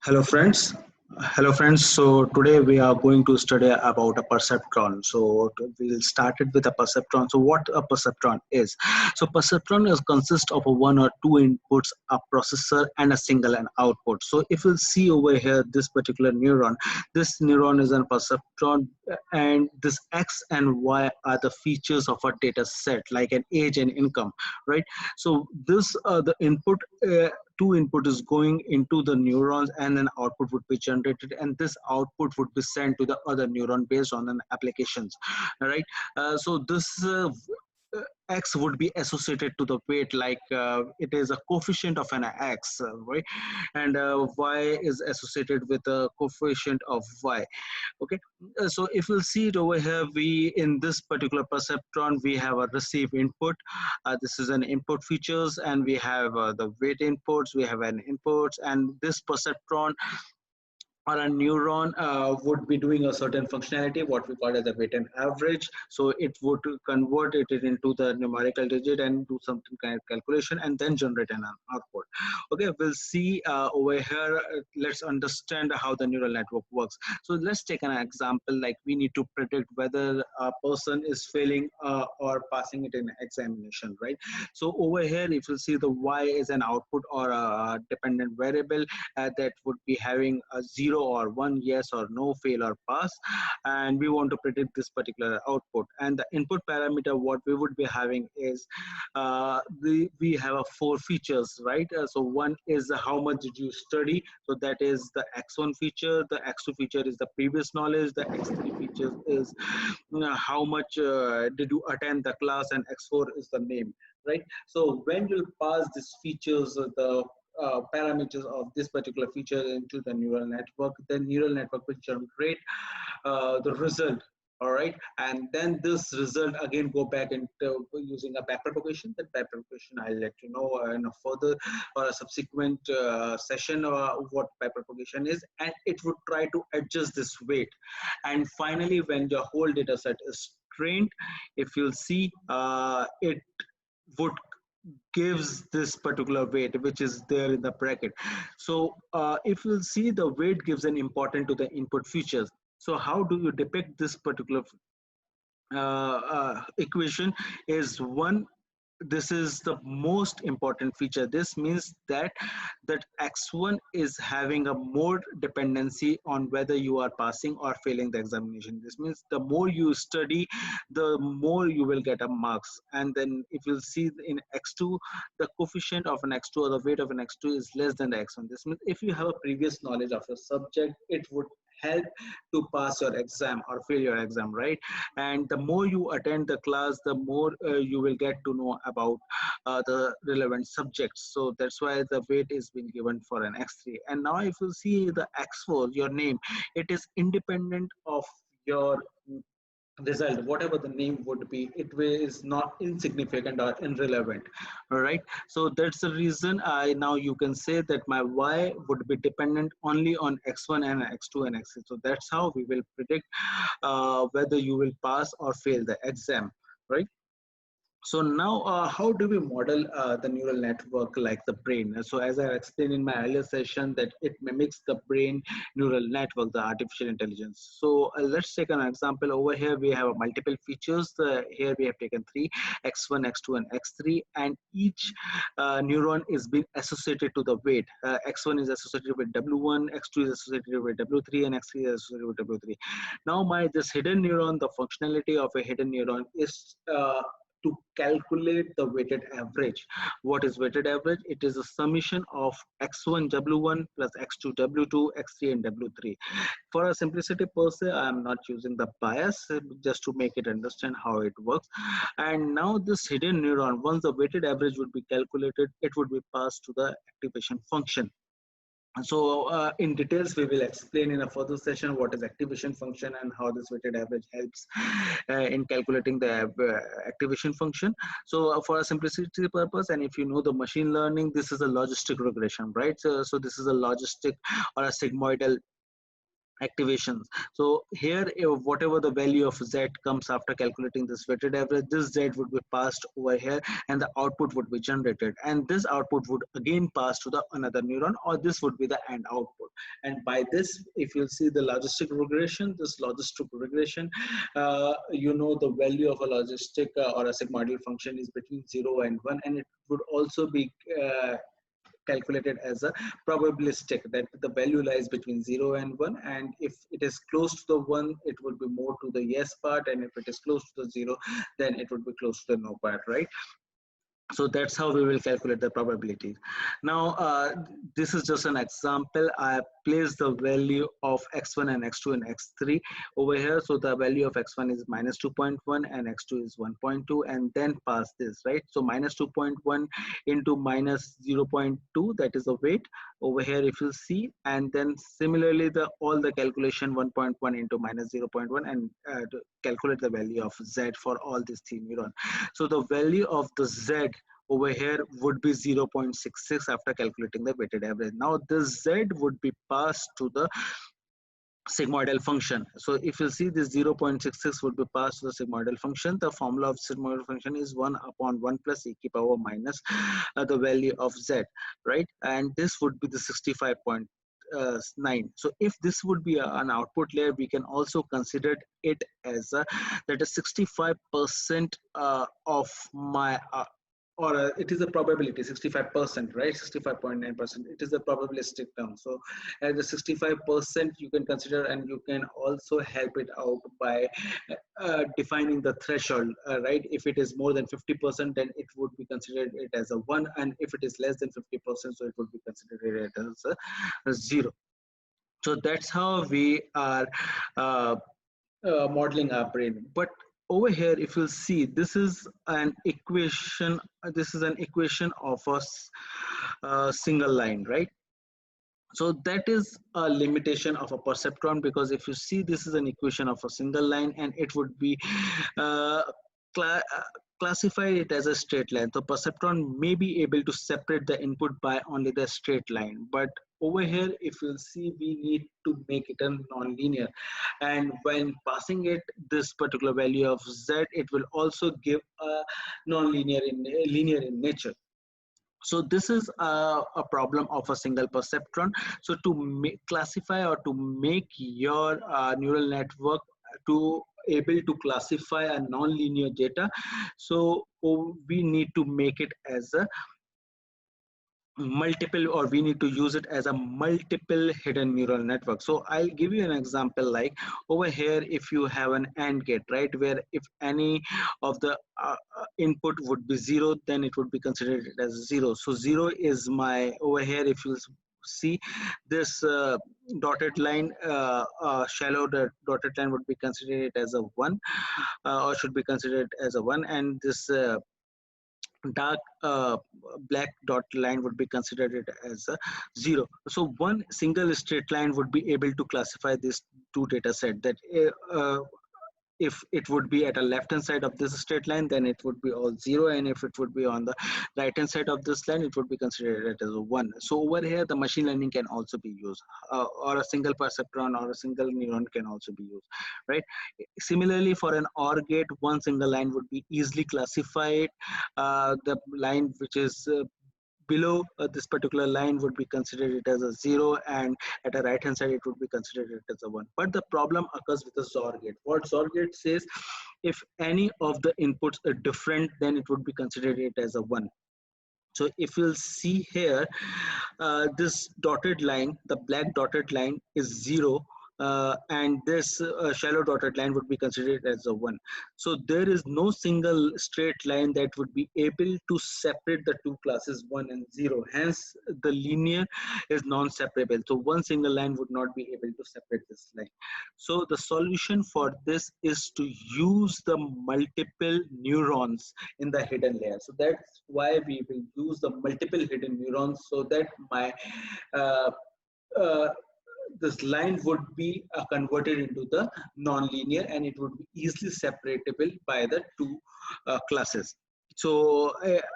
Hello friends. Hello friends. So today we are going to study about a perceptron. We'll start it with a perceptron. So what a perceptron is? So perceptron is consists of a one or two inputs, a processor and a single and output. So if you see over here this particular neuron, this neuron is a perceptron, and this X and Y are the features of a data set like an age and income, right? So this the input two input is going into the neurons, and an output would be generated, and this output would be sent to the other neuron based on an applications, right? So this X would be associated to the weight, like it is a coefficient of an X, right? And Y is associated with a coefficient of Y. Okay. So if you'll see it over here, we in this particular perceptron we have a receive input. This is an input features, and we have the weight inputs, we have an inputs, and this perceptron or a neuron would be doing a certain functionality, what we call as a weighted average. So it would convert it into the numerical digit and do something kind of calculation and then generate an output. Okay, we'll see over here. Let's understand how the neural network works. So let's take an example, like we need to predict whether a person is failing or passing it in examination, right? So over here, if you see, the Y is an output or a dependent variable that would be having a 0 or 1, yes or no, fail or pass, and we want to predict this particular output. And the input parameter what we would be having is we have a 4 features, right? So one is how much did you study, so that is the X1 feature. The X2 feature is the previous knowledge. The X3 feature is how much did you attend the class, and X4 is the name, right? So when you pass these features, the parameters of this particular feature into the neural network, the neural network will generate the result. All right, and then this result again go back into using a backpropagation. That backpropagation I'll let you know in a further or a subsequent session what backpropagation is, and it would try to adjust this weight. And finally, when the whole data set is trained, if you'll see, it would gives this particular weight which is there in the bracket. So if you'll see, the weight gives an important to the input features. So how do you depict this particular equation is one, this is the most important feature. This means that X1 is having a more dependency on whether you are passing or failing the examination. This means the more you study, the more you will get a marks. And then if you'll see in X2, the coefficient of an X2 or the weight of an X2 is less than the X1. This means if you have a previous knowledge of a subject, it would help to pass your exam or fail your exam, right? And the more you attend the class, the more you will get to know about the relevant subjects. So that's why the weight is being given for an X3. And now if you see the X4, your name, it is independent of your result. Whatever the name would be, it is not insignificant or irrelevant. All right, so that's the reason I now you can say that my Y would be dependent only on X1 and X2 and X3. So that's how we will predict whether you will pass or fail the exam, right? So now, how do we model the neural network like the brain? So as I explained in my earlier session, that it mimics the brain neural network, the artificial intelligence. So let's take an example. Over here, we have multiple features. Here we have taken 3, X1, X2, and X3, and each neuron is being associated to the weight. X1 is associated with W1, X2 is associated with W3, and X3 is associated with W3. Now, this hidden neuron, the functionality of a hidden neuron is to calculate the weighted average. What is weighted average? It is a summation of X1 W1 plus X2 W2, X3 and W3. For a simplicity per se, I am not using the bias, just to make it understand how it works. And now this hidden neuron, once the weighted average would be calculated, it would be passed to the activation function. So in details, we will explain in a further session what is activation function and how this weighted average helps in calculating the activation function. So for a simplicity purpose, and if you know the machine learning, this is a logistic regression, right? So this is a logistic or a sigmoidal activations. So here, whatever the value of Z comes after calculating this weighted average, this Z would be passed over here and the output would be generated, and this output would again pass to the another neuron, or this would be the AND output. And by this, if you'll see the logistic regression, this logistic regression, the value of a logistic or a sigmoidal function is between 0 and 1, and it would also be calculated as a probabilistic, that the value lies between 0 and 1, and if it is close to the 1, it would be more to the yes part, and if it is close to the 0, then it would be close to the no part, right? So that's how we will calculate the probability. Now, this is just an example. I place the value of x1 and x2 and x3 over here. So the value of x1 is minus 2.1 and x2 is 1.2, and then pass this, right? So minus 2.1 into minus 0.2, that is the weight over here, if you see. And then similarly, all the calculation 1.1 into minus 0.1, and to calculate the value of z for all these three neurons. So the value of the z over here would be 0.66 after calculating the weighted average. Now this z would be passed to the sigmoidal function. So if you see, this 0.66 would be passed to the sigmoidal function. The formula of sigmoidal function is 1 upon 1 plus e to the power minus the value of z, right? And this would be the 65.9. So if this would be an output layer, we can also consider it as that is 65% of my it is a probability, 65%, right? 65.9%, it is a probabilistic term. So as a 65% you can consider, and you can also help it out by defining the threshold, right? If it is more than 50%, then it would be considered it as a 1, and if it is less than 50%, so it would be considered it as a 0. So that's how we are modeling our brain. But over here, if you see, this is an equation. This is an equation of a single line, right? So that is a limitation of a perceptron, because if you see, this is an equation of a single line, and it would be classify it as a straight line. So perceptron may be able to separate the input by only the straight line, but over here, if you'll see, we need to make it a non-linear, and when passing it this particular value of z, it will also give a non-linear linear in nature. So this is a problem of a single perceptron. So to classify, or to make your neural network to able to classify a non-linear data, so we need to make it as a multiple, or we need to use it as a multiple hidden neural network. So I'll give you an example. Like over here, if you have an AND gate, right, where if any of the input would be 0, then it would be considered as 0. So 0 is my, over here, if you see this dotted line, shallow dotted line would be considered as a 1, or should be considered as a 1, and this dark black dot line would be considered as a 0. So one single straight line would be able to classify these two data set, that if it would be at a left hand side of this straight line, then it would be all 0, and if it would be on the right hand side of this line, it would be considered as a 1. So over here, the machine learning can also be used, or a single perceptron or a single neuron can also be used, right? Similarly, for an OR gate, one single line would be easily classified. The line which is below this particular line would be considered it as a 0, and at a right hand side it would be considered it as a 1. But the problem occurs with the XOR gate. What XOR gate says, if any of the inputs are different, then it would be considered it as a 1. So if you'll see here, this dotted line, the black dotted line is 0, and this shallow dotted line would be considered as a 1. So there is no single straight line that would be able to separate the two classes 1 and 0. Hence, the linear is non-separable. So one single line would not be able to separate this line. So the solution for this is to use the multiple neurons in the hidden layer. So that's why we will use the multiple hidden neurons, so that my this line would be converted into the non-linear, and it would be easily separatable by the two classes. So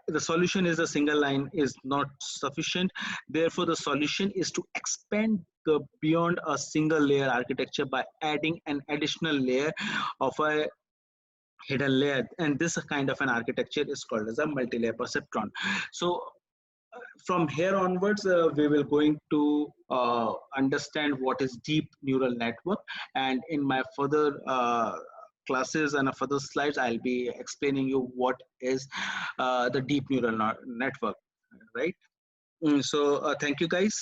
the solution is a single line is not sufficient. Therefore, the solution is to expand the beyond a single layer architecture by adding an additional layer of a hidden layer, and this kind of an architecture is called as a multi-layer perceptron. So from here onwards, we will going to understand what is deep neural network, and in my further classes and further slides, I'll be explaining you what is the deep neural network, right? So thank you guys.